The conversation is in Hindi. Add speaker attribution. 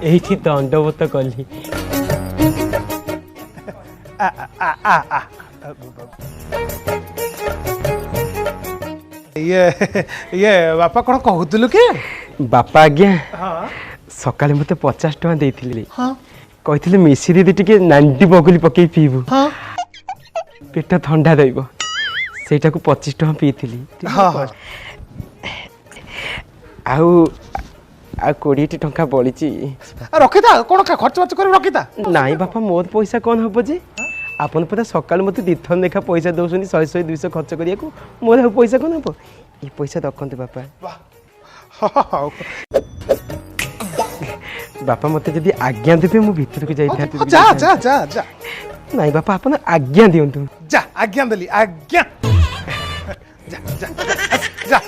Speaker 1: ଏଇଠି ଦଣ୍ଡବତ କଲି।
Speaker 2: ये बापा कौन कहतलु कि
Speaker 1: बापा आज्ञा सकाले मते 50 टଙ୍କା देइथिले कहिथिले मिसी दीदी टिके नांडी बगुली पकई पीबू पेट ठंडा रहइबो सेटा को 25 टଙ୍କା पीथिली आउ आ 20 टଙ୍କା बळीची
Speaker 2: रखिता कौन खर्च बाच कर रखिता
Speaker 1: नाई बापा मोर पैसा कौन हबो जे आपन पता सकाल मते दिथन देखा पैसा दउसनी 100 200 खर्च करिया को मोर पैसा कौन हबो ये पैसा रखंते बापा बापा मते जदी आज्ञा देबे मु भीतर को जाई था
Speaker 2: जा जा जा जा
Speaker 1: नाई बापा आपन आज्ञा दियंतु
Speaker 2: जा आज्ञा देली आज्ञा जा जा